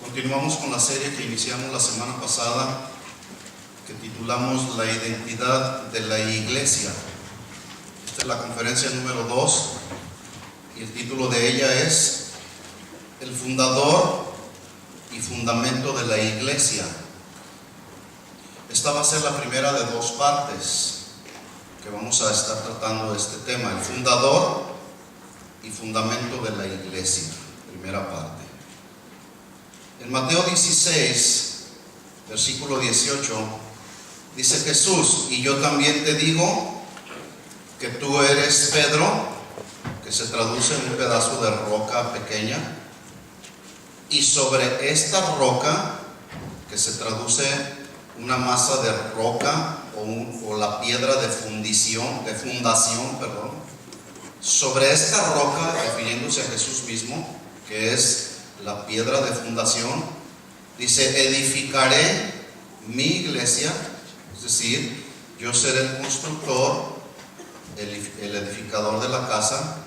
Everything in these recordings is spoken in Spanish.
Continuamos con la serie que iniciamos la semana pasada, que titulamos La identidad de la iglesia. Esta es la conferencia número 2 y el título de ella es El fundador y fundamento de la iglesia. Esta va a ser la primera de dos partes que vamos a estar tratando de este tema: el fundador y fundamento de la iglesia. Primera parte. En Mateo 16, versículo 18, dice Jesús: y yo también te digo que tú eres Pedro, que se traduce en un pedazo de roca pequeña, y sobre esta roca, que se traduce una masa de roca o la piedra de fundación, sobre esta roca, refiriéndose a Jesús mismo, que es la piedra de fundación, dice: edificaré mi iglesia, es decir, yo seré el constructor, el edificador de la casa.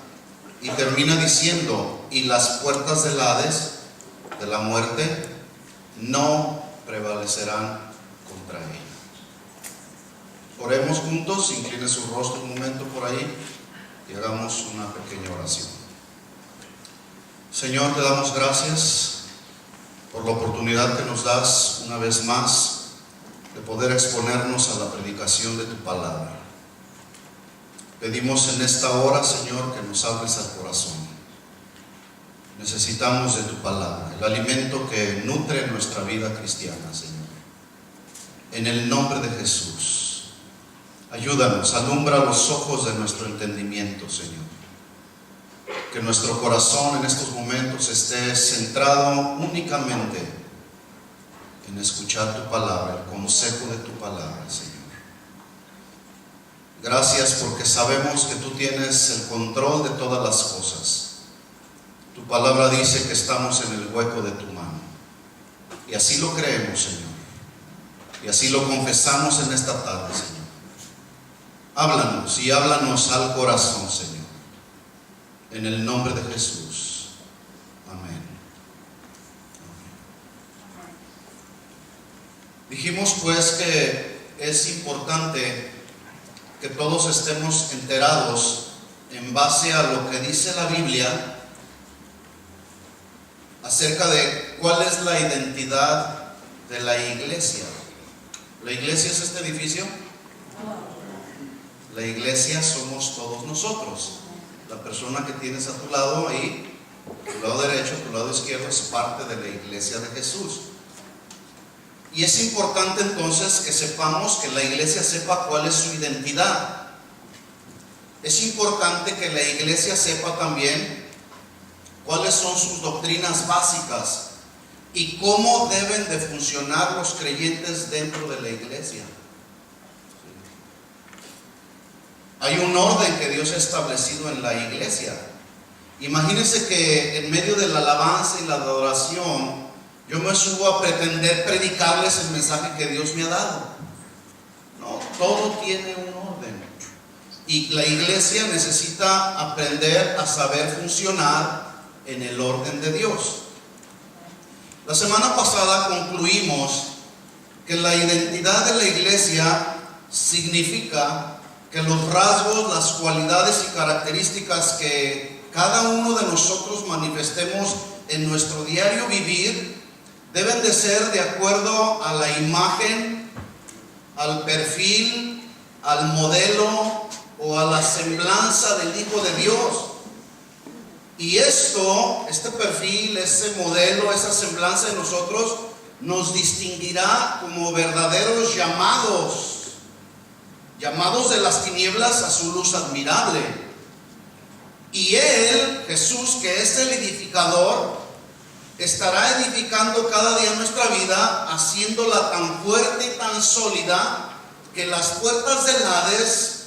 Y termina diciendo: y las puertas del Hades, de la muerte, no prevalecerán contra ella. Oremos juntos, incline su rostro un momento por ahí y hagamos una pequeña oración. Señor, te damos gracias por la oportunidad que nos das una vez más de poder exponernos a la predicación de tu palabra. Pedimos en esta hora, Señor, que nos hables al corazón. Necesitamos de tu palabra, el alimento que nutre nuestra vida cristiana, Señor. En el nombre de Jesús, ayúdanos, alumbra los ojos de nuestro entendimiento, Señor. Que nuestro corazón en estos momentos esté centrado únicamente en escuchar tu palabra, el consejo de tu palabra, Señor. Gracias porque sabemos que tú tienes el control de todas las cosas. Tu palabra dice que estamos en el hueco de tu mano. Y así lo creemos, Señor. Y así lo confesamos en esta tarde, Señor. Háblanos y háblanos al corazón, Señor. En el nombre de Jesús. Amén. Dijimos pues que es importante que todos estemos enterados en base a lo que dice la Biblia acerca de cuál es la identidad de la iglesia. ¿La iglesia es este edificio? La iglesia somos todos nosotros. La persona que tienes a tu lado ahí, tu lado derecho, tu lado izquierdo, es parte de la iglesia de Jesús. Y es importante entonces que sepamos, que la iglesia sepa cuál es su identidad. Es importante que la iglesia sepa también cuáles son sus doctrinas básicas y cómo deben de funcionar los creyentes dentro de la iglesia. Hay un orden que Dios ha establecido en la iglesia. Imagínense que en medio de la alabanza y la adoración yo me subo a pretender predicarles el mensaje que Dios me ha dado. No, todo tiene un orden. Y la iglesia necesita aprender a saber funcionar en el orden de Dios. La semana pasada concluimos que la identidad de la iglesia significa que los rasgos, las cualidades y características que cada uno de nosotros manifestemos en nuestro diario vivir deben de ser de acuerdo a la imagen, al perfil, al modelo o a la semblanza del Hijo de Dios. Y este perfil, ese modelo, esa semblanza de nosotros nos distinguirá como verdaderos llamados de las tinieblas a su luz admirable. Y Él, Jesús, que es el edificador, estará edificando cada día nuestra vida, haciéndola tan fuerte y tan sólida que las puertas del Hades,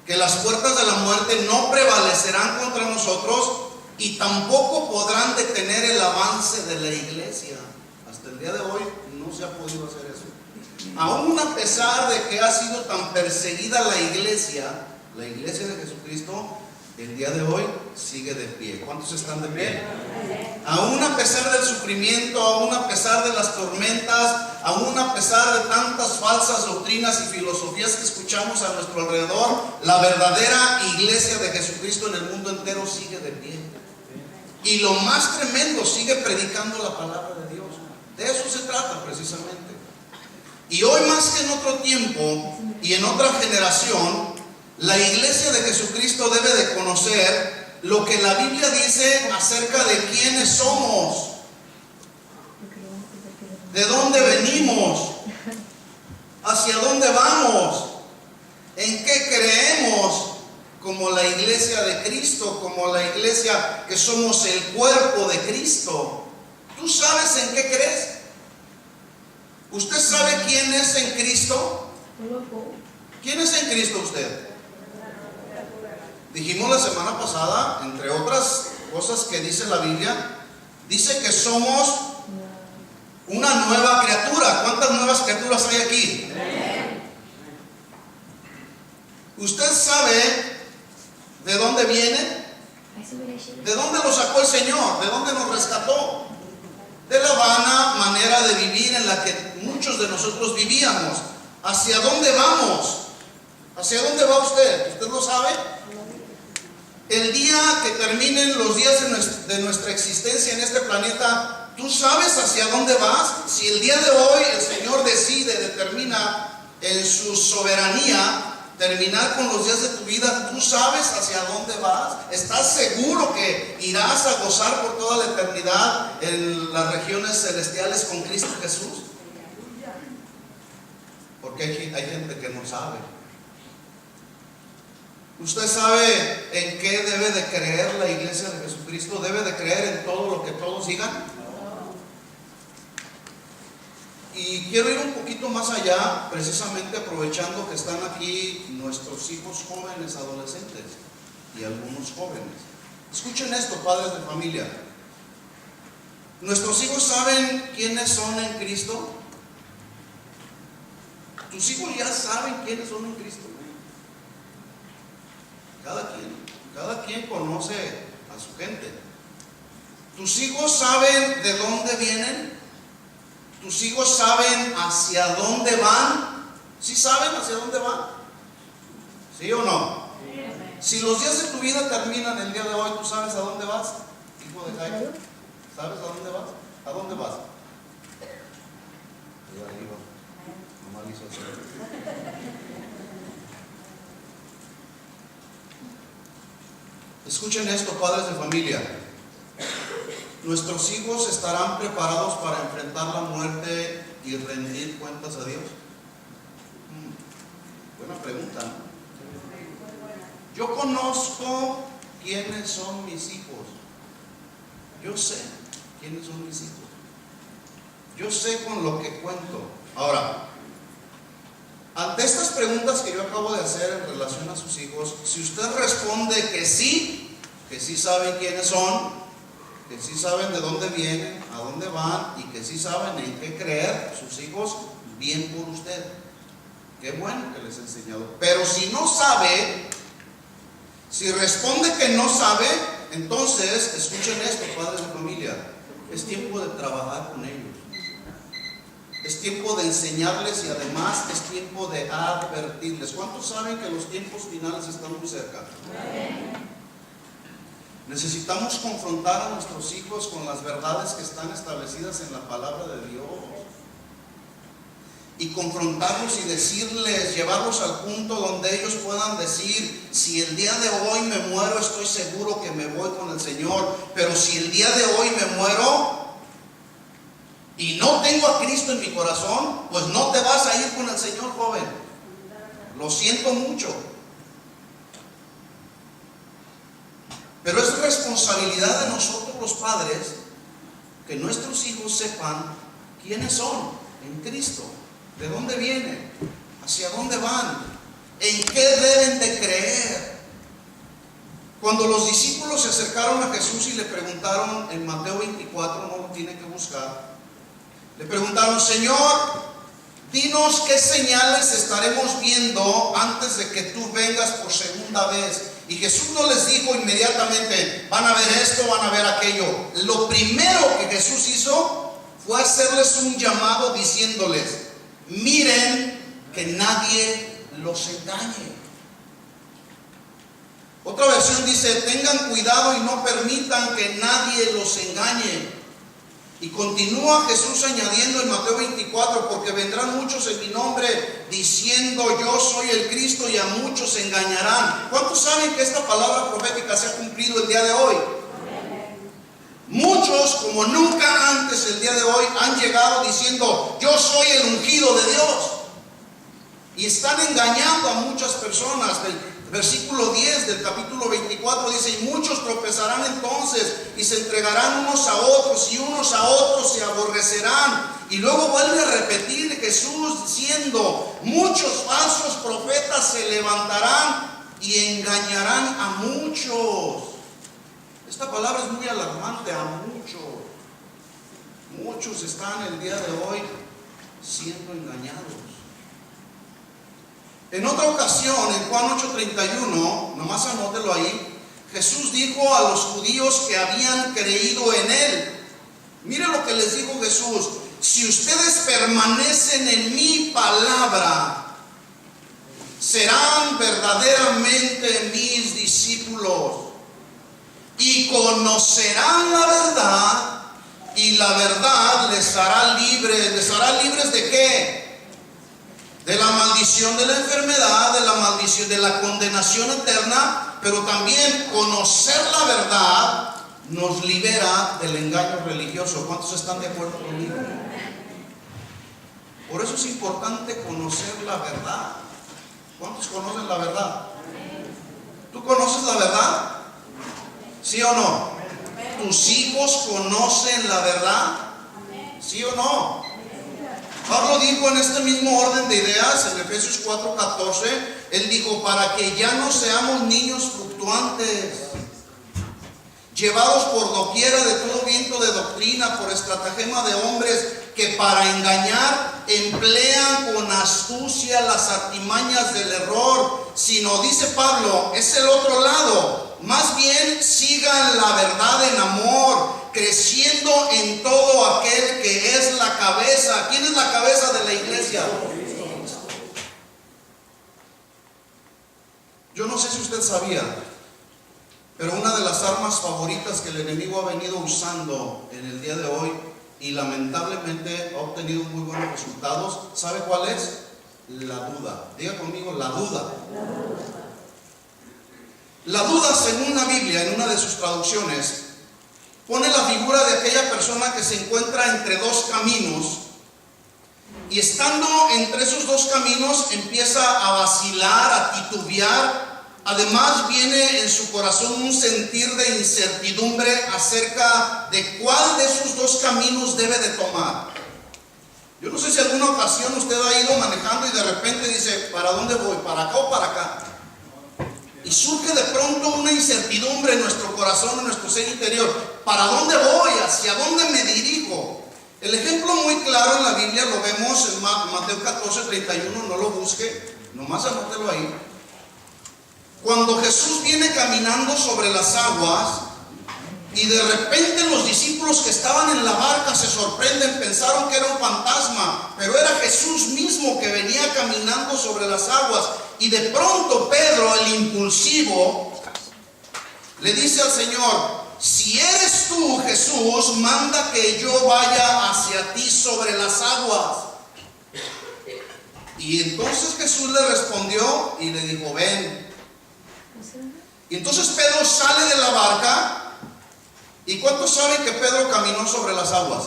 que las puertas de la muerte no prevalecerán contra nosotros y tampoco podrán detener el avance de la iglesia. Hasta el día de hoy no se ha podido hacer eso. Aún a pesar de que ha sido tan perseguida la iglesia de Jesucristo, el día de hoy sigue de pie. ¿Cuántos están de pie? Aún a pesar del sufrimiento, aún a pesar de las tormentas, aún a pesar de tantas falsas doctrinas y filosofías que escuchamos a nuestro alrededor, la verdadera iglesia de Jesucristo en el mundo entero sigue de pie. Y lo más tremendo, sigue predicando la palabra de Dios. De eso se trata precisamente. Y hoy más que en otro tiempo y en otra generación, la iglesia de Jesucristo debe de conocer lo que la Biblia dice acerca de quiénes somos, de dónde venimos, hacia dónde vamos, en qué creemos como la iglesia de Cristo, como la iglesia que somos el cuerpo de Cristo. ¿Tú sabes en qué crees? ¿Usted sabe quién es en Cristo? ¿Quién es en Cristo usted? Dijimos la semana pasada, entre otras cosas que dice la Biblia, dice que somos una nueva criatura. ¿Cuántas nuevas criaturas hay aquí? ¿Usted sabe de dónde viene? ¿De dónde lo sacó el Señor? ¿De dónde nos rescató? De la vana manera de vivir en la que muchos de nosotros vivíamos. ¿Hacia dónde vamos? ¿Hacia dónde va usted? ¿Usted lo sabe? El día que terminen los días de nuestra existencia en este planeta, ¿tú sabes hacia dónde vas? Si el día de hoy el Señor decide, determina en su soberanía terminar con los días de tu vida, ¿tú sabes hacia dónde vas? ¿Estás seguro que irás a gozar por toda la eternidad en las regiones celestiales con Cristo Jesús? Porque hay gente que no sabe. ¿Usted sabe en qué debe de creer la iglesia de Jesucristo? ¿Debe de creer en todo lo que todos digan? Y quiero ir un poquito más allá, precisamente aprovechando que están aquí nuestros hijos jóvenes, adolescentes y algunos jóvenes. Escuchen esto, padres de familia. ¿Nuestros hijos saben quiénes son en Cristo? ¿Tus hijos ya saben quiénes son en Cristo? Cada quien conoce a su gente. ¿Tus hijos saben de dónde vienen? ¿Tus hijos saben hacia dónde van? ¿Sí saben hacia dónde van? ¿Sí o no? Si los días de tu vida terminan el día de hoy, ¿tú sabes a dónde vas? Hijo de Jaime, ¿sabes a dónde vas? ¿A dónde vas? Ahí va. Nomás hizo así. Escuchen esto, padres de familia. ¿Nuestros hijos estarán preparados para enfrentar la muerte y rendir cuentas a Dios? Buena pregunta, ¿no? Yo conozco quiénes son mis hijos. Yo sé quiénes son mis hijos. Yo sé con lo que cuento. Ahora, ante estas preguntas que yo acabo de hacer en relación a sus hijos, si usted responde que sí saben quiénes son, que sí saben de dónde vienen, a dónde van y que sí saben en qué creer, sus hijos, bien por usted. Qué bueno que les he enseñado. Pero si no sabe, si responde que no sabe, entonces, escuchen esto, padres de familia, es tiempo de trabajar con ellos. Es tiempo de enseñarles y además es tiempo de advertirles. ¿Cuántos saben que los tiempos finales están muy cerca? Necesitamos confrontar a nuestros hijos con las verdades que están establecidas en la palabra de Dios. Y confrontarlos y decirles, llevarlos al punto donde ellos puedan decir: si el día de hoy me muero, estoy seguro que me voy con el Señor. Pero si el día de hoy me muero y no tengo a Cristo en mi corazón, pues no te vas a ir con el Señor, joven. Lo siento mucho. Pero es responsabilidad de nosotros los padres que nuestros hijos sepan quiénes son en Cristo, de dónde vienen, hacia dónde van, en qué deben de creer. Cuando los discípulos se acercaron a Jesús y le preguntaron en Mateo 24, no lo tiene que buscar, le preguntaron: Señor, dinos qué señales estaremos viendo antes de que tú vengas por segunda vez Y Jesús no les dijo inmediatamente, van a ver esto, van a ver aquello. Lo primero que Jesús hizo fue hacerles un llamado diciéndoles, miren que nadie los engañe. Otra versión dice, tengan cuidado y no permitan que nadie los engañe. Y continúa Jesús añadiendo en Mateo 24, porque vendrán muchos en mi nombre diciendo yo soy el Cristo y a muchos engañarán. ¿Cuántos saben que esta palabra profética se ha cumplido el día de hoy? Muchos, como nunca antes el día de hoy, han llegado diciendo yo soy el ungido de Dios. Y están engañando a muchas personas. Versículo 10 del capítulo 24 dice, y muchos tropezarán entonces y se entregarán unos a otros y unos a otros se aborrecerán. Y luego vuelve a repetir Jesús diciendo, muchos falsos profetas se levantarán y engañarán a muchos. Esta palabra es muy alarmante, a muchos. Muchos están el día de hoy siendo engañados. En otra ocasión, en Juan 8:31, nomás anótelo ahí, Jesús dijo a los judíos que habían creído en Él. Mire lo que les dijo Jesús, si ustedes permanecen en mi palabra, serán verdaderamente mis discípulos y conocerán la verdad y la verdad les hará libres. ¿Les hará libres de qué? De la maldición de la enfermedad, de la maldición de la condenación eterna, pero también conocer la verdad nos libera del engaño religioso. ¿Cuántos están de acuerdo conmigo? Por eso es importante conocer la verdad. ¿Cuántos conocen la verdad? ¿Tú conoces la verdad? ¿Sí o no? ¿Tus hijos conocen la verdad? ¿Sí o no? Pablo dijo en este mismo orden de ideas, en Efesios 4:14, él dijo, para que ya no seamos niños fluctuantes, llevados por doquiera de todo viento de doctrina, por estratagema de hombres que para engañar emplean con astucia las artimañas del error, sino, dice Pablo, es el otro lado, más bien sigan la verdad en amor, creciendo en todo aquel que es la cabeza. ¿Quién es la cabeza de la iglesia? Yo no sé si usted sabía, pero una de las armas favoritas que el enemigo ha venido usando en el día de hoy y lamentablemente ha obtenido muy buenos resultados, ¿sabe cuál es? La duda. Diga conmigo, la duda. La duda, según la Biblia, en una de sus traducciones, pone la figura de aquella persona que se encuentra entre dos caminos y estando entre esos dos caminos empieza a vacilar, a titubear. Además viene en su corazón un sentir de incertidumbre acerca de cuál de esos dos caminos debe de tomar. Yo no sé si alguna ocasión usted ha ido manejando y de repente dice, ¿para dónde voy? ¿Para acá o para acá? Y surge de pronto una incertidumbre en nuestro corazón, en nuestro ser interior. ¿Para dónde voy? ¿Hacia dónde me dirijo? El ejemplo muy claro en la Biblia lo vemos en Mateo 14:31, no lo busque, nomás anótelo ahí. Cuando Jesús viene caminando sobre las aguas y de repente los discípulos que estaban en la barca se sorprenden, pensaron que era un fantasma, pero era Jesús mismo que venía caminando sobre las aguas. Y de pronto Pedro, el impulsivo, le dice al Señor, si eres tú, Jesús, manda que yo vaya hacia ti sobre las aguas. Y entonces Jesús le respondió y le dijo, ven. Y entonces Pedro sale de la barca. ¿Y cuántos saben que Pedro caminó sobre las aguas?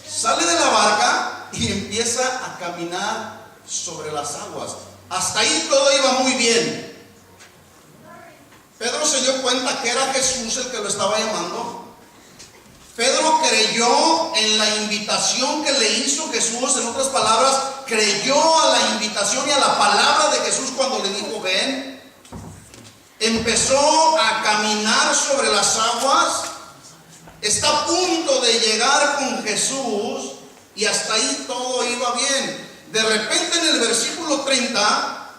Sale de la barca y empieza a caminar sobre las aguas. Hasta ahí todo iba muy bien. Pedro se dio cuenta que era Jesús el que lo estaba llamando. Pedro creyó en la invitación que le hizo Jesús. En otras palabras, creyó a la invitación y a la palabra de Jesús cuando le dijo ven. Empezó a caminar sobre las aguas. Está a punto de llegar con Jesús y hasta ahí todo iba bien. De repente en el versículo 30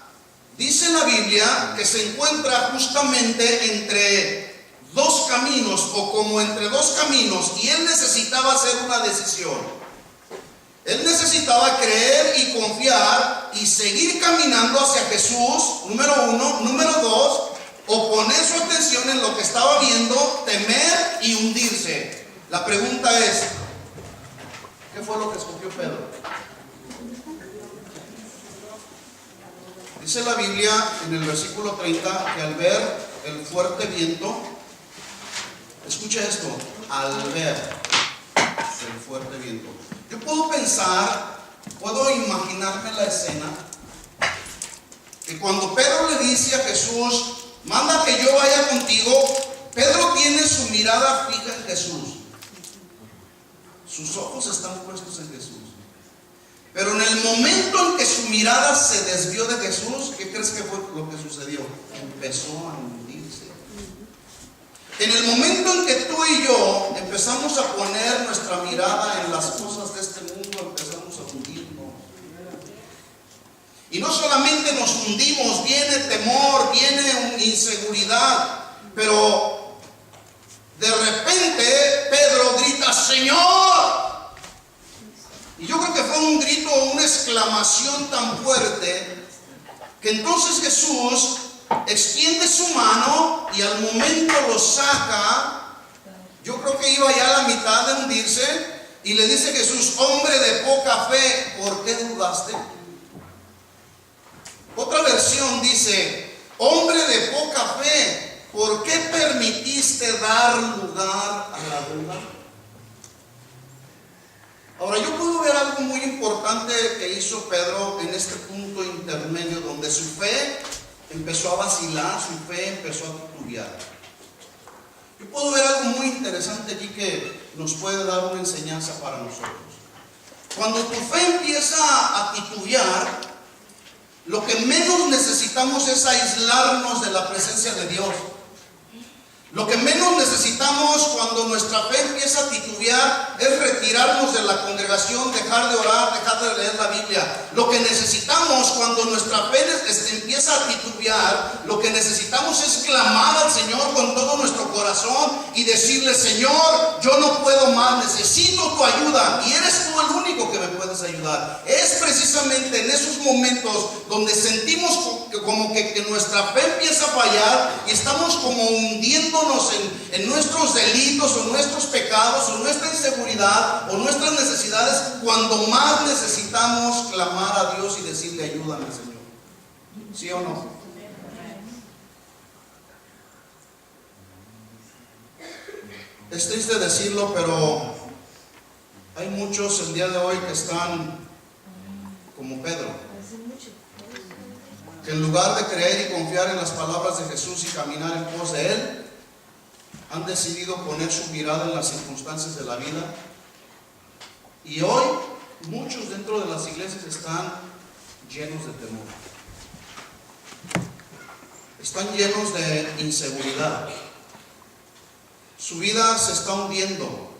Dice la Biblia que se encuentra justamente entre dos caminos, o como entre dos caminos, y él necesitaba hacer una decisión. Él necesitaba creer y confiar y seguir caminando hacia Jesús, número uno. Número dos, o poner su atención en lo que estaba viendo, temer y hundirse. La pregunta es, ¿qué fue lo que escogió Pedro? Dice la Biblia en el versículo 30 que al ver el fuerte viento, escucha esto, al ver el fuerte viento. Yo puedo pensar, puedo imaginarme la escena, que cuando Pedro le dice a Jesús, manda que yo vaya contigo, Pedro tiene su mirada fija en Jesús. Sus ojos están puestos en Jesús. Pero en el momento en que su mirada se desvió de Jesús, ¿qué crees que fue lo que sucedió? Empezó a hundirse. En el momento en que tú y yo empezamos a poner nuestra mirada en las cosas de este mundo, empezamos a hundirnos. Y no solamente nos hundimos, viene temor, viene inseguridad, pero de repente Pedro grita, Señor. Y yo creo que fue un grito, una exclamación tan fuerte, que entonces Jesús extiende su mano y al momento lo saca. Yo creo que iba ya a la mitad de hundirse, y le dice Jesús, hombre de poca fe, ¿por qué dudaste? Otra versión dice, hombre de poca fe, ¿por qué permitiste dar lugar a la duda? Ahora, yo puedo ver algo muy importante que hizo Pedro en este punto intermedio, donde su fe empezó a vacilar, su fe empezó a titubear. Yo puedo ver algo muy interesante aquí que nos puede dar una enseñanza para nosotros. Cuando tu fe empieza a titubear, lo que menos necesitamos es aislarnos de la presencia de Dios. Lo que menos necesitamos cuando nuestra fe empieza a titubear es retirarnos de la congregación, dejar de orar, dejar de leer la Biblia. Lo que necesitamos cuando nuestra fe empieza a titubear, lo que necesitamos es clamar al Señor con todo nuestro corazón y decirle, Señor, yo no puedo más, necesito tu ayuda y eres tú el único que me puedes ayudar. Es precisamente en esos momentos donde sentimos como que nuestra fe empieza a fallar y estamos como hundiendo en nuestros delitos o nuestros pecados o nuestra inseguridad o nuestras necesidades, cuando más necesitamos clamar a Dios y decirle, ayúdame, Señor. ¿Sí o no? Es triste decirlo, pero hay muchos el día de hoy que están como Pedro, que en lugar de creer y confiar en las palabras de Jesús y caminar en pos de Él, han decidido poner su mirada en las circunstancias de la vida. Y hoy muchos dentro de las iglesias están llenos de temor, están llenos de inseguridad, su vida se está hundiendo,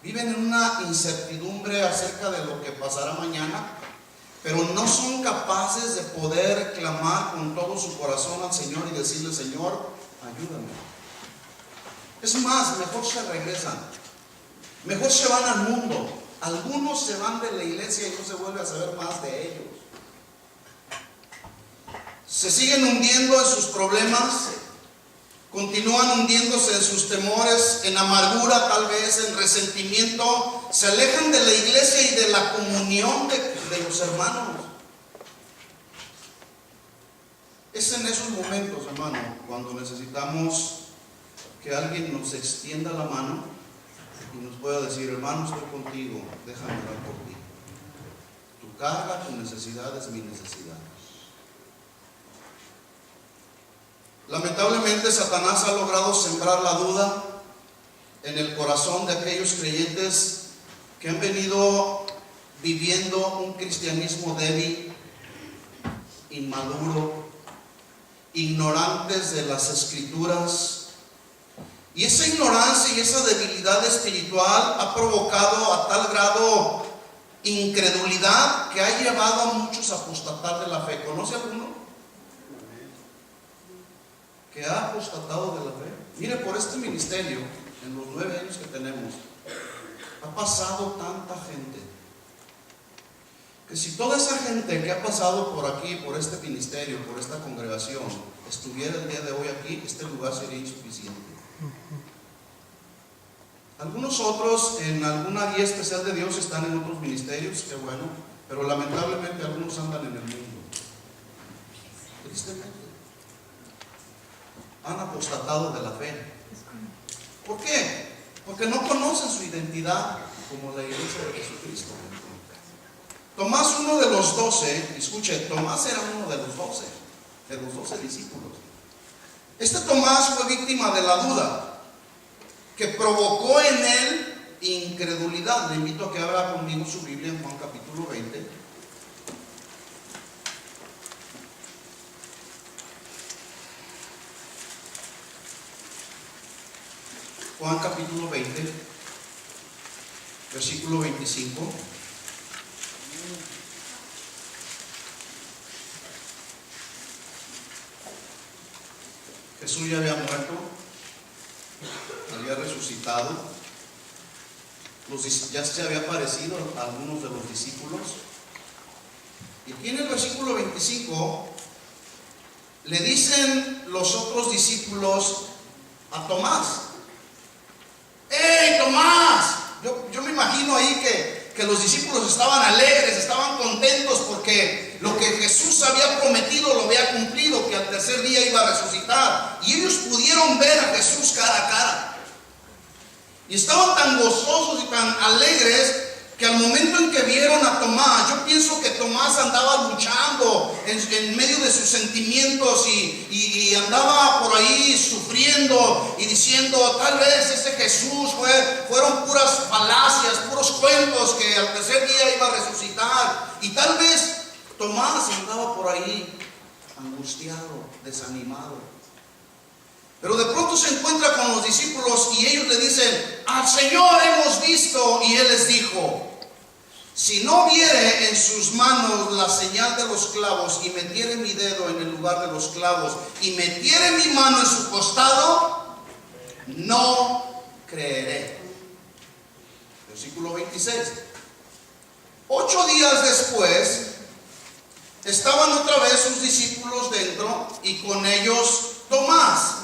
viven en una incertidumbre acerca de lo que pasará mañana, pero no son capaces de poder clamar con todo su corazón al Señor y decirle, Señor, ayúdame. Es más, mejor se regresan, mejor se van al mundo. Algunos se van de la iglesia y no se vuelve a saber más de ellos. Se siguen hundiendo en sus problemas, continúan hundiéndose en sus temores, en amargura, tal vez en resentimiento. Se alejan de la iglesia y de la comunión de los hermanos. Es en esos momentos, hermano, cuando necesitamos que alguien nos extienda la mano y nos pueda decir, hermano, estoy contigo, déjame orar por ti. Tu carga, tu necesidad es mi necesidad. Lamentablemente Satanás ha logrado sembrar la duda en el corazón de aquellos creyentes que han venido viviendo un cristianismo débil, inmaduro, ignorantes de las Escrituras. Y esa ignorancia y esa debilidad espiritual ha provocado a tal grado incredulidad que ha llevado a muchos a apostatar de la fe. ¿Conoce alguno? que ha apostatado de la fe. Mire, por este ministerio, en los 9 años que tenemos, ha pasado tanta gente, que si toda esa gente que ha pasado por aquí, por este ministerio, por esta congregación, estuviera el día de hoy aquí, este lugar sería insuficiente. Algunos otros en alguna guía especial de Dios están en otros ministerios, qué bueno, pero lamentablemente algunos andan en el mundo. Tristemente. Han apostatado de la fe. ¿Por qué? Porque no conocen su identidad como la iglesia de Jesucristo. Tomás, uno de los 12, escuche, Tomás era uno de los 12 discípulos. Este Tomás fue víctima de la duda, que provocó en él incredulidad. Le invito a que abra conmigo su Biblia en Juan capítulo 20. Juan capítulo 20, versículo 25. Jesús ya había muerto, había resucitado, ya se había aparecido a algunos de los discípulos. Y aquí en el versículo 25 le dicen los otros discípulos a Tomás: ¡Hey, Tomás! Yo me imagino ahí que los discípulos estaban alegres, estaban contentos porque lo que Jesús había prometido lo había cumplido, que al tercer día iba a resucitar. Y ellos pudieron ver a Jesús cara a cara. Y estaban tan gozosos y tan alegres que al momento en que vieron a Tomás, yo pienso que Tomás andaba luchando en medio de sus sentimientos y andaba por ahí sufriendo y diciendo: tal vez ese Jesús fueron puras falacias, puros cuentos, que al tercer día iba a resucitar. Y tal vez Tomás andaba por ahí angustiado, desanimado. Pero de pronto se encuentra con los discípulos y ellos le dicen: al Señor hemos visto. Y Él les dijo: si no viere en sus manos la señal de los clavos, y metiere mi dedo en el lugar de los clavos, y metiere mi mano en su costado, no creeré. Versículo 26. 8 días después, estaban otra vez sus discípulos dentro, y con ellos Tomás.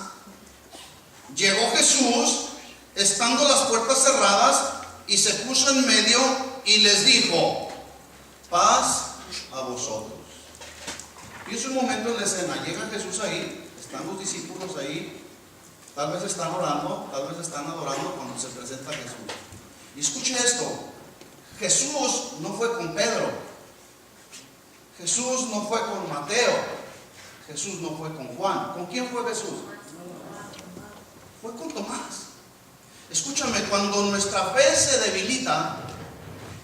Llegó Jesús, estando las puertas cerradas, y se puso en medio y les dijo: paz a vosotros. Y es un momento en la escena, llega Jesús ahí, están los discípulos ahí, tal vez están orando, tal vez están adorando cuando se presenta Jesús. Y escuche esto: Jesús no fue con Pedro, Jesús no fue con Mateo, Jesús no fue con Juan. ¿Con quién fue Jesús? Fue con Tomás. Escúchame, cuando nuestra fe se debilita,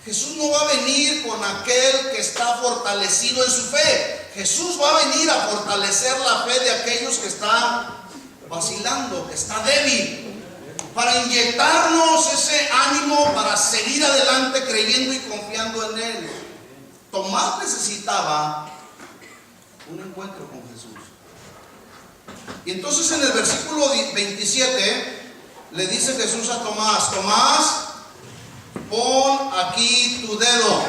Jesús no va a venir con aquel que está fortalecido en su fe. Jesús va a venir a fortalecer la fe de aquellos que están vacilando, que está débil, para inyectarnos ese ánimo para seguir adelante creyendo y confiando en Él. Tomás necesitaba un encuentro con Jesús. Y entonces en el versículo 27 le dice Jesús a Tomás: Tomás, pon aquí tu dedo,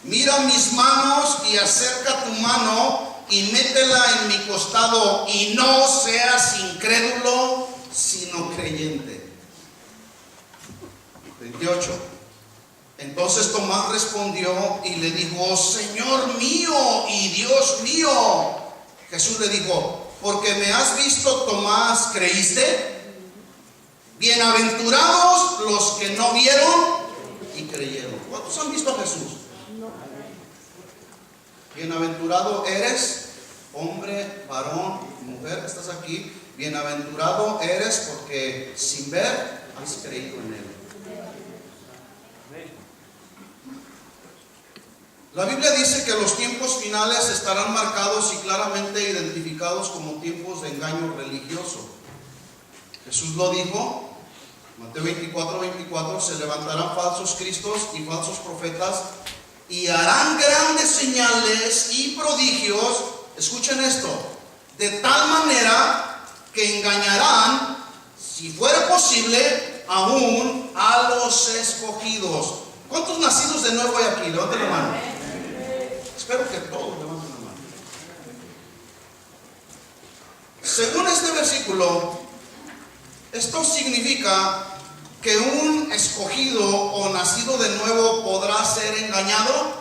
mira mis manos y acerca tu mano y métela en mi costado, y no seas incrédulo sino creyente. 28. Entonces Tomás respondió y le dijo: Señor mío y Dios mío. Jesús le dijo: porque me has visto, Tomás, ¿creíste? Bienaventurados los que no vieron y creyeron. ¿Cuántos han visto a Jesús? Bienaventurado eres, hombre, varón, mujer que estás aquí. Bienaventurado eres porque sin ver has creído en Él. La Biblia dice que los tiempos finales estarán marcados y claramente identificados como tiempos de engaño religioso. Jesús lo dijo, Mateo 24:24, se levantarán falsos cristos y falsos profetas y harán grandes señales y prodigios, escuchen esto, de tal manera que engañarán, si fuera posible, aún a los escogidos. ¿Cuántos nacidos de nuevo hay aquí? Levanten la mano. Espero que todos levanten la mano. Según este versículo, esto significa que un escogido o nacido de nuevo podrá ser engañado.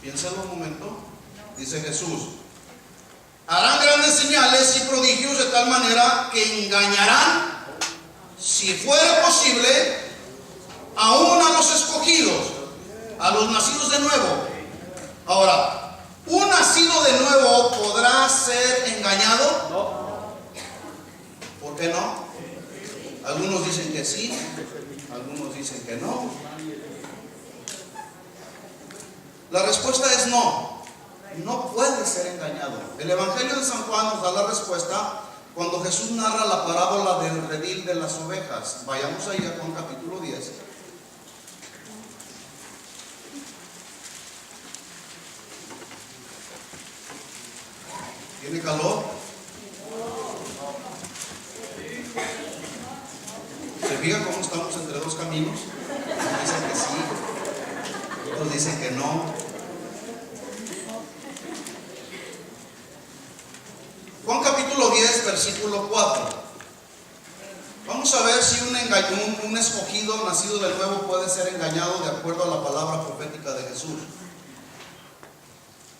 Piénsalo un momento. Dice Jesús: harán grandes señales y prodigios de tal manera que engañarán, si fuera posible, aún a los escogidos, a los nacidos de nuevo. Ahora, ¿un nacido de nuevo podrá ser engañado? No. ¿Por qué no? Algunos dicen que sí, algunos dicen que no. La respuesta es no. No puede ser engañado. El Evangelio de San Juan nos da la respuesta cuando Jesús narra la parábola del redil de las ovejas. Vayamos ahí a Juan capítulo 10. ¿Tiene calor? ¿Se fija cómo estamos entre dos caminos? Unos dicen que sí, otros dicen que no. Juan capítulo 10, versículo 4. Vamos a ver si un escogido nacido de nuevo puede ser engañado de acuerdo a la palabra profética de Jesús.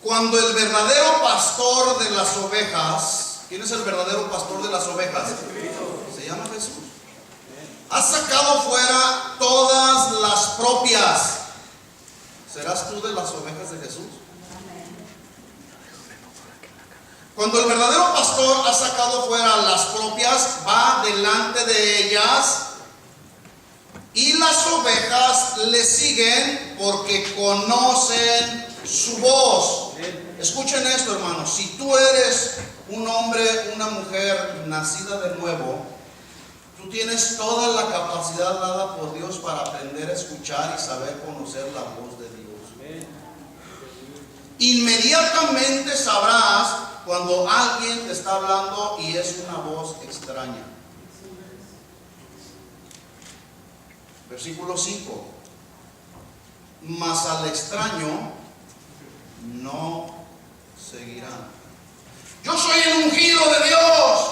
Cuando el verdadero pastor de las ovejas, ¿quién es el verdadero pastor de las ovejas? Se llama Jesús. Ha sacado fuera todas las propias. ¿Serás tú de las ovejas de Jesús? Cuando el verdadero pastor ha sacado fuera las propias, va delante de ellas y las ovejas le siguen porque conocen su voz. Escuchen esto, hermanos. Si tú eres un hombre, una mujer nacida de nuevo, tú tienes toda la capacidad dada por Dios para aprender a escuchar y saber conocer la voz de Dios. Inmediatamente sabrás cuando alguien te está hablando y es una voz extraña. Versículo 5. Mas al extraño no seguirán. Yo soy el ungido de Dios.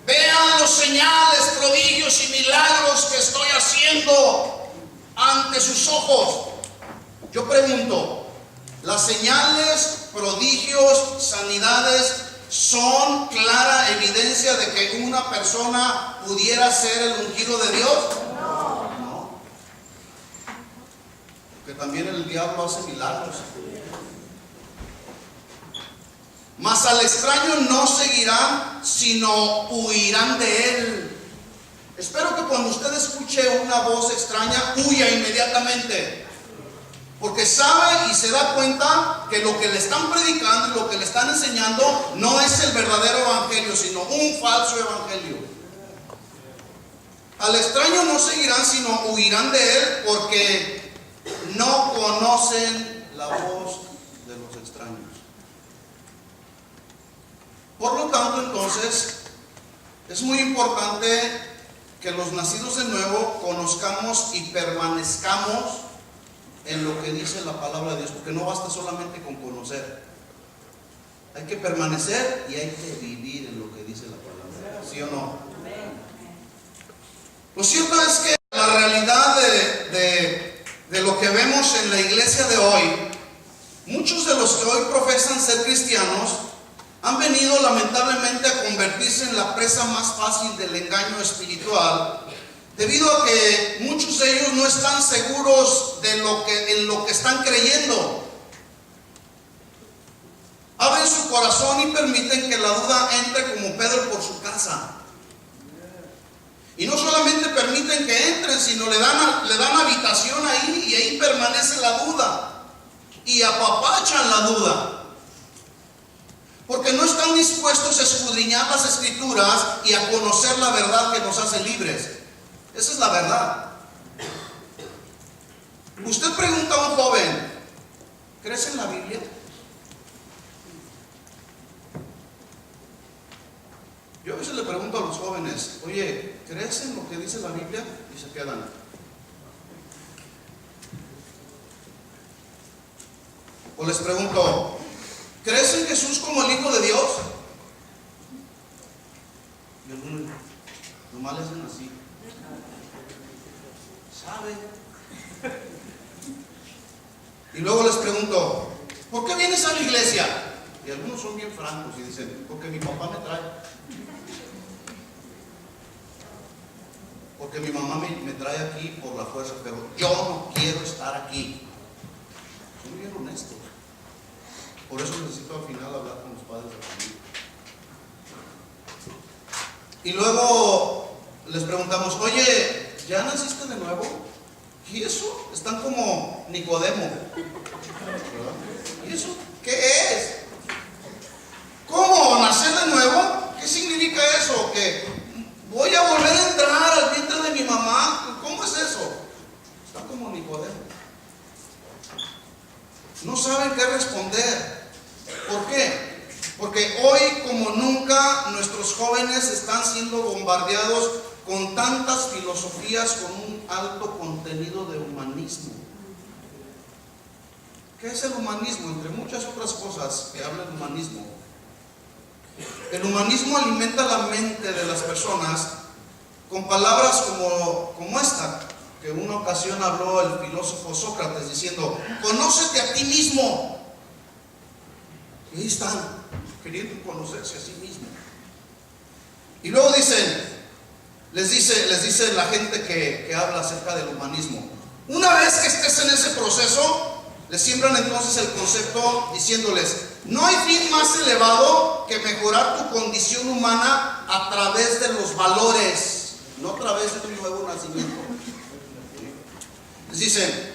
Vean los señales, prodigios y milagros que estoy haciendo ante sus ojos. Yo pregunto, ¿las señales, prodigios, sanidades son clara evidencia de que una persona pudiera ser el ungido de Dios? No. Porque también el diablo hace milagros. Mas al extraño no seguirán, sino huirán de él. Espero que cuando usted escuche una voz extraña, huya inmediatamente. Porque sabe y se da cuenta que lo que le están predicando y lo que le están enseñando no es el verdadero evangelio, sino un falso evangelio. Al extraño no seguirán, sino huirán de él, porque no conocen la voz de los extraños. Por lo tanto, entonces, es muy importante que los nacidos de nuevo conozcamos y permanezcamos en lo que dice la palabra de Dios, porque no basta solamente con conocer. Hay que permanecer y hay que vivir en lo que dice la palabra. ¿Sí o no? Lo cierto es que la realidad de lo que vemos en la iglesia de hoy, muchos de los que hoy profesan ser cristianos han venido lamentablemente a convertirse en la presa más fácil del engaño espiritual, debido a que muchos de ellos no están seguros en lo que están creyendo. Abren su corazón y permiten que la duda entre como Pedro por su casa. Y no solamente permiten que entren, sino le dan habitación ahí, y ahí permanece la duda. Y apapachan la duda. Porque no están dispuestos a escudriñar las escrituras y a conocer la verdad que nos hace libres. Esa es la verdad. Usted pregunta a un joven, ¿Crees en la Biblia? Yo a veces le pregunto a los jóvenes, oye, ¿crees en lo que dice la Biblia? Y se quedan. O les pregunto, ¿crees en Jesús como el Hijo de Dios? Y algunos nomás le hacen así. ¿Sabe? Y luego les pregunto, ¿por qué vienes a la iglesia? Y algunos son bien francos y dicen, porque mi papá me trae. Porque mi mamá me trae aquí por la fuerza, pero yo no quiero estar aquí. Son bien honestos. Por eso necesito al final hablar con los padres de la familia. Y luego les preguntamos, oye, ¿ya naciste de nuevo? ¿Y eso? Están como Nicodemo, ¿verdad? ¿Y eso qué es? ¿Cómo? ¿Nacer de nuevo? ¿Qué significa eso? ¿Que voy a volver a entrar al vientre de mi mamá? ¿Cómo es eso? Están como Nicodemo. No saben qué responder. ¿Por qué? Porque hoy como nunca nuestros jóvenes están siendo bombardeados con tantas filosofías con un alto contenido de humanismo. ¿Qué es el humanismo? Entre muchas otras cosas que habla el humanismo. El humanismo alimenta la mente de las personas con palabras como esta, que en una ocasión habló el filósofo Sócrates diciendo, conócete a ti mismo. Y ahí están, queriendo conocerse a sí mismo. Y luego les dice la gente que habla acerca del humanismo, una vez que estés en ese proceso, les siembran entonces el concepto diciéndoles, no hay fin más elevado que mejorar tu condición humana a través de los valores, no a través de tu nuevo nacimiento. Les dicen,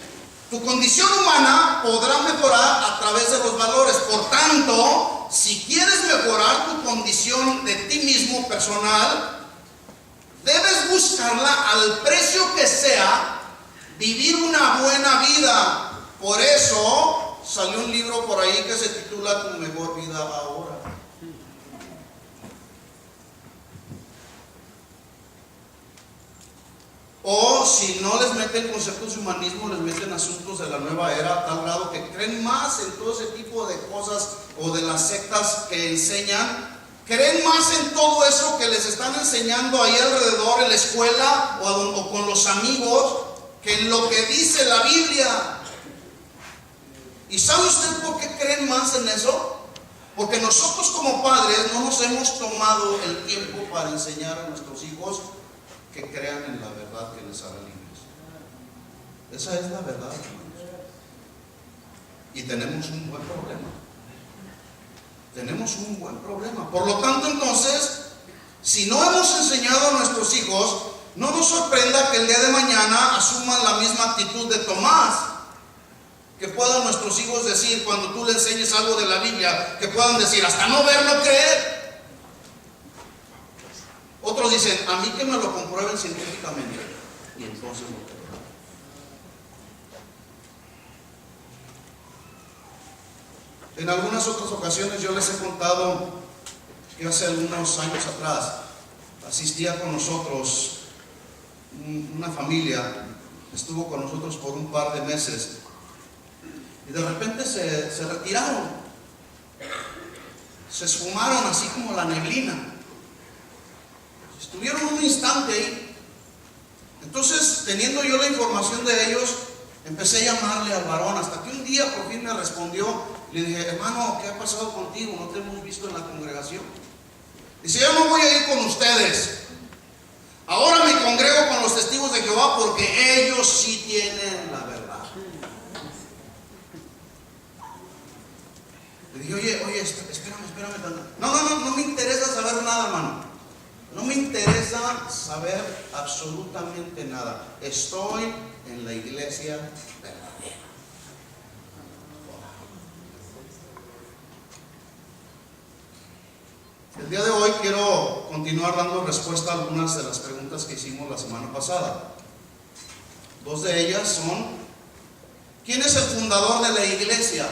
tu condición humana podrá mejorar a través de los valores. Por tanto, si quieres mejorar tu condición de ti mismo personal, debes buscarla al precio que sea, vivir una buena vida. Por eso salió un libro por ahí que se titula Tu mejor vida ahora. O si no les meten conceptos de humanismo, les meten asuntos de la nueva era a tal grado que creen más en todo ese tipo de cosas o de las sectas que enseñan. Creen más en todo eso que les están enseñando ahí alrededor en la escuela o con los amigos que en lo que dice la Biblia. ¿Y sabe usted por qué creen más en eso? Porque nosotros como padres no nos hemos tomado el tiempo para enseñar a nuestros hijos que crean en la verdad que les hará libres. Esa es la verdad, hermanos. Y tenemos un buen problema. Tenemos un buen problema. Por lo tanto, entonces, si no hemos enseñado a nuestros hijos, no nos sorprenda que el día de mañana asuman la misma actitud de Tomás. Que puedan nuestros hijos decir, cuando tú le enseñes algo de la Biblia, que puedan decir, hasta no ver, no creer. Otros dicen, a mí que me lo comprueben científicamente. Y entonces lo creerán. En algunas otras ocasiones yo les he contado que hace algunos años atrás asistía con nosotros una familia, estuvo con nosotros por un par de meses y de repente se retiraron, se esfumaron así como la neblina. Estuvieron un instante ahí. Entonces, teniendo yo la información de ellos, empecé a llamarle al varón, hasta que un día por fin me respondió. Le dije, hermano, ¿qué ha pasado contigo? No te hemos visto en la congregación. Dice, yo no voy a ir con ustedes. Ahora me congrego con los testigos de Jehová porque ellos sí tienen la verdad. Le dije, oye, espérame. No me interesa saber nada, hermano. No me interesa saber absolutamente nada. Estoy en la iglesia verdadera. El día de hoy quiero continuar dando respuesta a algunas de las preguntas que hicimos la semana pasada. Dos de ellas son, ¿Quién es el fundador de la iglesia?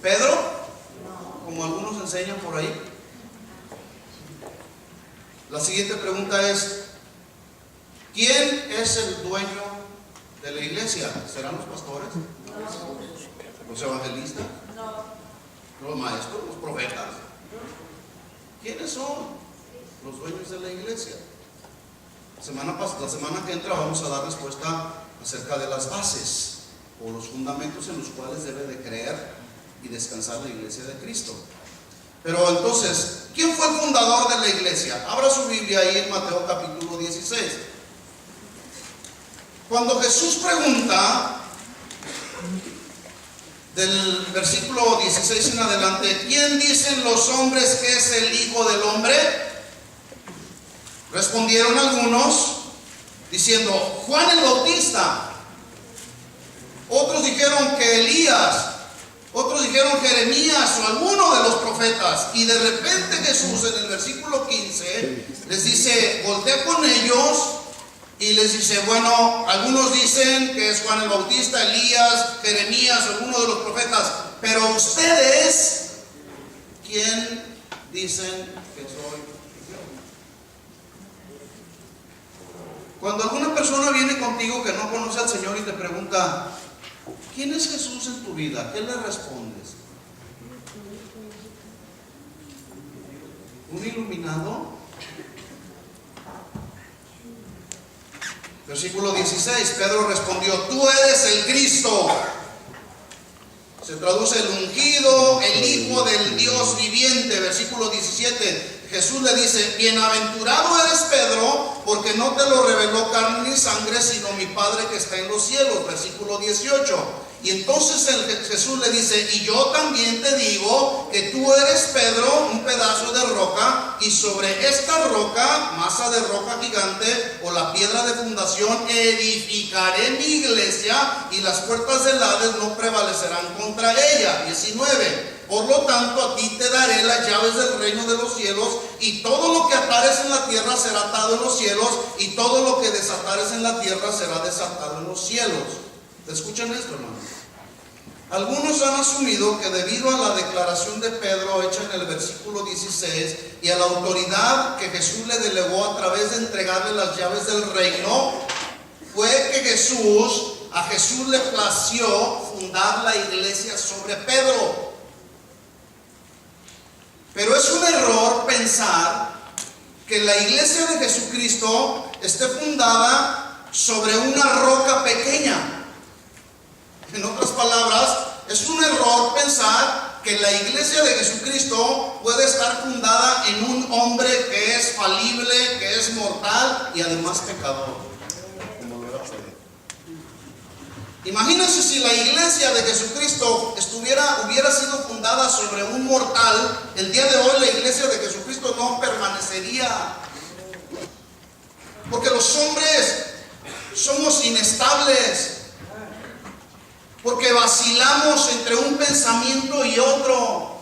¿Pedro? Como algunos enseñan por ahí. La siguiente pregunta es: ¿quién es el dueño de la iglesia? ¿Serán los pastores? ¿Los evangelistas? ¿Los maestros? ¿Los profetas? ¿Quiénes son los dueños de la iglesia? La semana que entra vamos a dar respuesta acerca de las bases o los fundamentos en los cuales debe de creer y descansar la iglesia de Cristo. Pero entonces, ¿quién fue el fundador de la iglesia? Abra su Biblia ahí en Mateo capítulo 16. Cuando Jesús pregunta, del versículo 16 en adelante, ¿quién dicen los hombres que es el Hijo del Hombre? Respondieron algunos diciendo: Juan el Bautista. Otros dijeron que Elías. Otros dijeron Jeremías o alguno de los profetas. Y de repente Jesús en el versículo 15 les dice, voltea con ellos y les dice: bueno, algunos dicen que es Juan el Bautista, Elías, Jeremías, alguno de los profetas, pero ustedes, ¿quién dicen que soy yo? Cuando alguna persona viene contigo que no conoce al Señor y te pregunta: ¿quién es Jesús en tu vida? ¿Qué le respondes? ¿Un iluminado? Versículo 16, Pedro respondió: tú eres el Cristo. Se traduce el ungido, el Hijo del Dios viviente. Versículo 17, Jesús le dice: bienaventurado eres Pedro, porque no te lo reveló carne ni sangre, sino mi Padre que está en los cielos. Versículo 18, y entonces Jesús le dice: y yo también te digo que tú eres Pedro, un pedazo de roca, y sobre esta roca, masa de roca gigante, o la piedra de fundación, edificaré mi iglesia, y las puertas del Hades no prevalecerán contra ella. 19, por lo tanto a ti te daré las llaves del reino de los cielos, y todo lo que atares en la tierra será atado en los cielos, y todo lo que desatares en la tierra será desatado en los cielos. ¿Escuchan esto, hermanos? Algunos han asumido que debido a la declaración de Pedro hecha en el versículo 16 y a la autoridad que Jesús le delegó a través de entregarle las llaves del reino, fue que a Jesús le plació fundar la iglesia sobre Pedro. Pero es un error pensar que la iglesia de Jesucristo esté fundada sobre una roca pequeña. En otras palabras, es un error pensar que la iglesia de Jesucristo puede estar fundada en un hombre que es falible, que es mortal y además pecador, como lo era Pedro. Imagínense si la iglesia de Jesucristo hubiera sido fundada sobre un mortal. El día de hoy la iglesia de Jesucristo no permanecería, porque los hombres somos inestables, porque vacilamos entre un pensamiento y otro,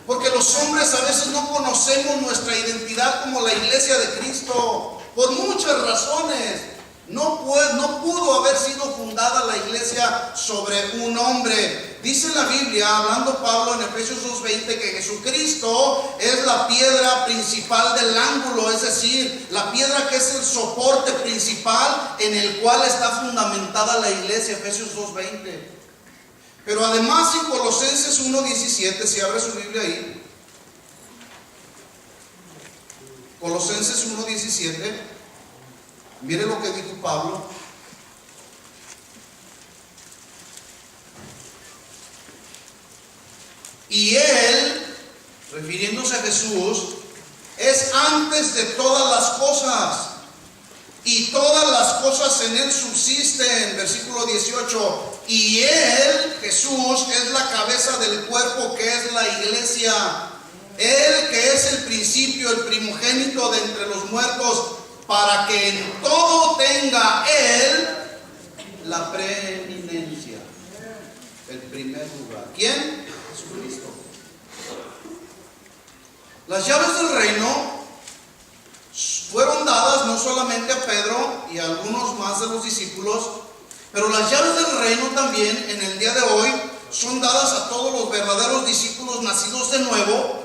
porque los hombres a veces no conocemos nuestra identidad como la iglesia de Cristo, por muchas razones. No pudo haber sido fundada la iglesia sobre un hombre. Dice la Biblia, hablando Pablo en Efesios 2:20, que Jesucristo es la piedra principal del ángulo, es decir, la piedra que es el soporte principal en el cual está fundamentada la iglesia. Efesios 2:20. Pero además en Colosenses 1:17, si abre su Biblia ahí, Colosenses 1:17, mire lo que dijo Pablo. Y Él, refiriéndose a Jesús, es antes de todas las cosas, y todas las cosas en Él subsisten. Versículo 18, y Él, Jesús, es la cabeza del cuerpo que es la iglesia. Él que es el principio, el primogénito de entre los muertos, para que en todo tenga Él la preeminencia, el primer lugar. ¿Quién? Jesucristo. Las llaves del reino fueron dadas no solamente a Pedro y a algunos más de los discípulos, Pero las llaves del reino también en el día de hoy son dadas a todos los verdaderos discípulos nacidos de nuevo,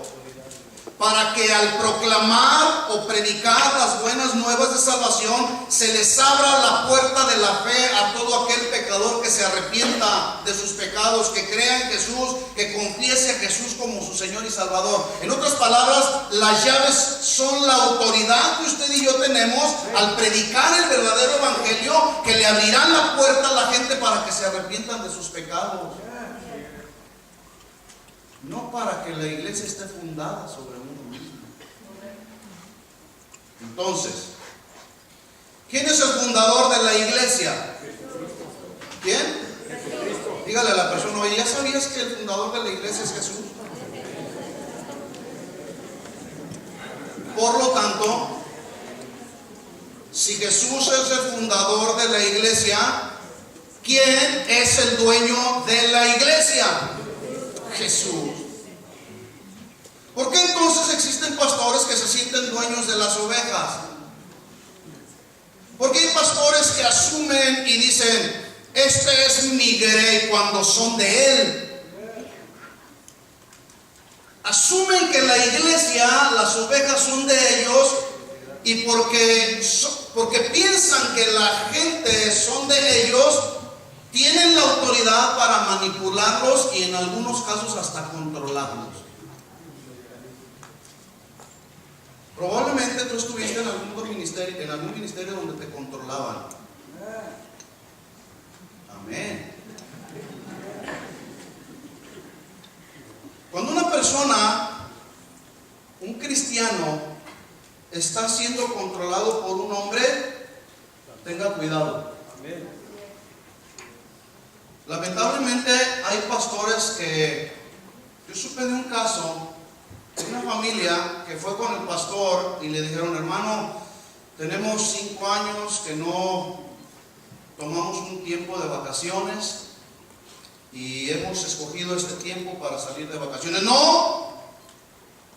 para que al proclamar o predicar las buenas nuevas de salvación se les abra la puerta de la fe a todo aquel pecador que se arrepienta de sus pecados, que crea en Jesús, que confiese a Jesús como su Señor y Salvador. En otras palabras, las llaves son la autoridad que usted y yo tenemos al predicar el verdadero evangelio, que le abrirán la puerta a la gente para que se arrepientan de sus pecados. No para que la iglesia esté fundada sobre uno mismo. Entonces, ¿quién es el fundador de la iglesia? ¿Quién? Dígale a la persona, oye, ¿ya sabías que el fundador de la iglesia es Jesús? Por lo tanto, si Jesús es el fundador de la iglesia, ¿quién es el dueño de la iglesia? Jesús. ¿Por qué entonces existen pastores que se sienten dueños de las ovejas? ¿Por qué hay pastores que asumen y dicen, este es mi grey, cuando son de él? Asumen que la iglesia, las ovejas son de ellos, y porque piensan que la gente son de ellos, tienen la autoridad para manipularlos y en algunos casos hasta controlarlos. Probablemente tú estuviste en algún ministerio donde te controlaban. Amén. Cuando una persona, un cristiano, está siendo controlado por un hombre, tenga cuidado. Amén. Lamentablemente hay pastores que, yo supe de un caso de una familia que fue con el pastor y le dijeron, hermano, tenemos 5 años que no tomamos un tiempo de vacaciones y hemos escogido este tiempo para salir de vacaciones. No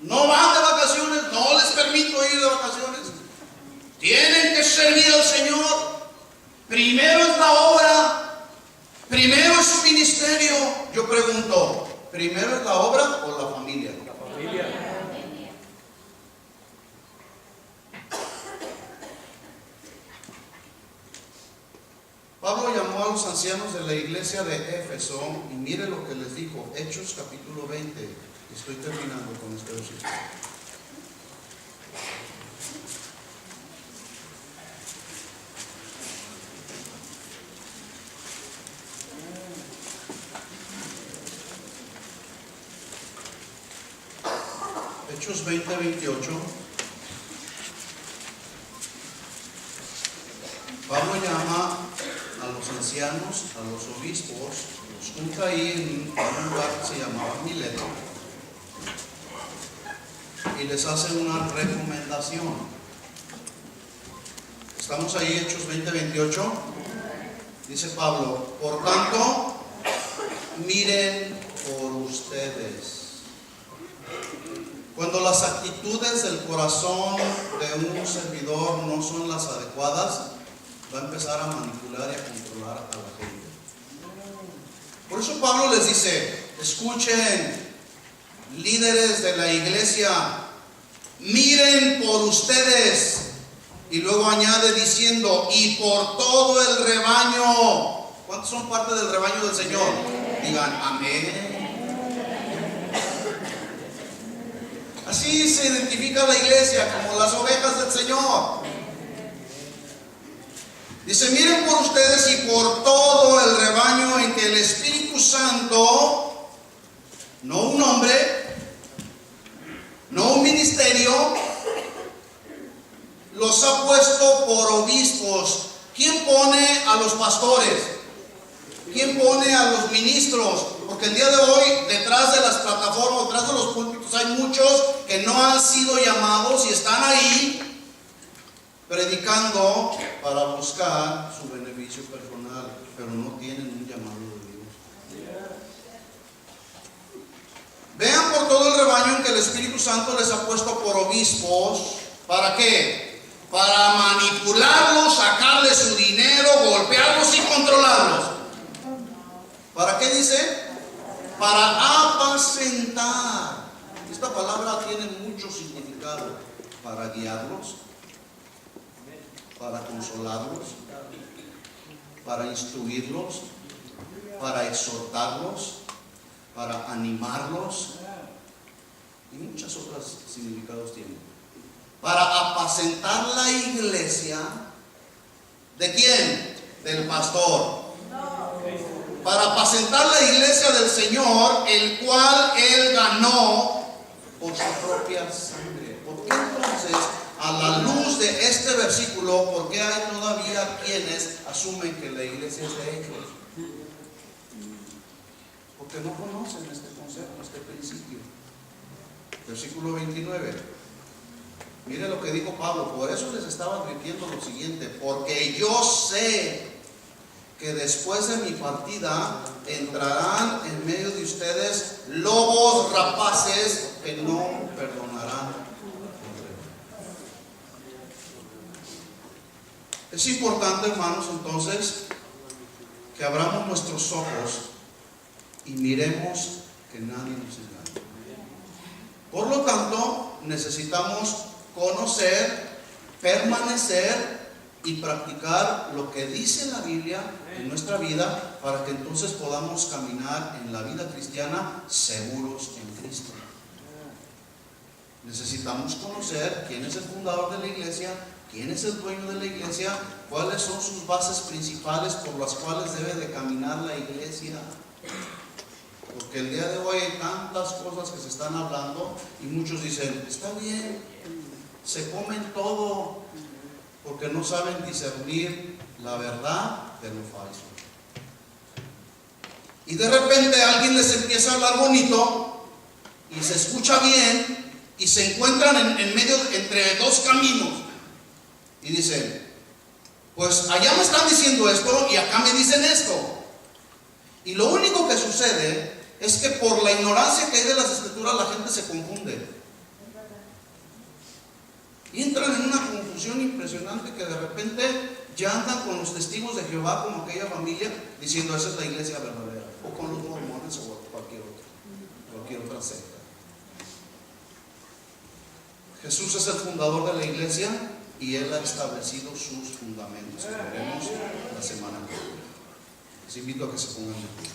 van de vacaciones, no les permito ir de vacaciones. Tienen que servir al Señor. Primero es la obra, primero es su ministerio. Yo pregunto, ¿primero es la obra o la familia? La familia. Pablo llamó a los ancianos de la iglesia de Éfeso y mire lo que les dijo, Hechos capítulo 20. Estoy terminando con este versículo. Hechos 20, 28. Pablo llama a los ancianos, a los obispos, los junta ahí en un lugar que se llamaba Mileto y les hace una recomendación. Estamos ahí, Hechos 20, 28. Dice Pablo, por tanto, miren por ustedes. Cuando las actitudes del corazón de un servidor no son las adecuadas, va a empezar a manipular y a controlar a la gente. Por eso Pablo les dice, escuchen, líderes de la iglesia, miren por ustedes. Y luego añade diciendo, y por todo el rebaño. ¿Cuántos son parte del rebaño del Señor? Digan, amén. Así se identifica la iglesia, como las ovejas del Señor. Dice, miren por ustedes y por todo el rebaño en que el Espíritu Santo, no un hombre, no un ministerio, los ha puesto por obispos. ¿Quién pone a los pastores? ¿Quién pone a los ministros? Porque el día de hoy, detrás de las plataformas, detrás de los púlpitos, hay muchos que no han sido llamados y están ahí predicando para buscar su beneficio personal, pero no tienen un llamado de Dios. Vean por todo el rebaño en que el Espíritu Santo les ha puesto por obispos. ¿Para qué? Para manipularlos, sacarles su dinero, golpearlos y controlarlos. ¿Para qué dice? Para apacentar. Esta palabra tiene mucho significado. Para guiarlos, para consolarlos, para instruirlos, para exhortarlos, para animarlos, y muchas otras significados tiene. Para apacentar la iglesia. ¿De quién? Del pastor. Para apacentar la iglesia del Señor, el cual Él ganó por su propia sangre. ¿Por qué entonces, a la luz de este versículo, por qué hay todavía quienes asumen que la iglesia es de ellos? Porque no conocen este concepto, este principio. Versículo 29. Mire lo que dijo Pablo. Por eso les estaba advirtiendo lo siguiente: porque yo sé que después de mi partida entrarán en medio de ustedes lobos rapaces que no perdonarán. Es importante, hermanos, entonces, que abramos nuestros ojos y miremos que nadie nos engañe. Por lo tanto, necesitamos conocer, permanecer y practicar lo que dice la Biblia en nuestra vida, para que entonces podamos caminar en la vida cristiana seguros en Cristo. Necesitamos conocer quién es el fundador de la iglesia, quién es el dueño de la iglesia, cuáles son sus bases principales por las cuales debe de caminar la iglesia. Porque el día de hoy hay tantas cosas que se están hablando y muchos dicen, está bien, se comen todo, porque no saben discernir la verdad de lo falso. Y de repente alguien les empieza a hablar bonito y se escucha bien y se encuentran en medio, entre dos caminos, y dicen, pues allá me están diciendo esto y acá me dicen esto. Y lo único que sucede es que por la ignorancia que hay de las escrituras la gente se confunde y entran en una confusión impresionante, que de repente ya andan con los testigos de Jehová, como aquella familia, diciendo esa es la iglesia verdadera, o con los mormones o cualquier otra secta. Jesús es el fundador de la iglesia y Él ha establecido sus fundamentos, que veremos la semana que viene. Les invito a que se pongan de pie.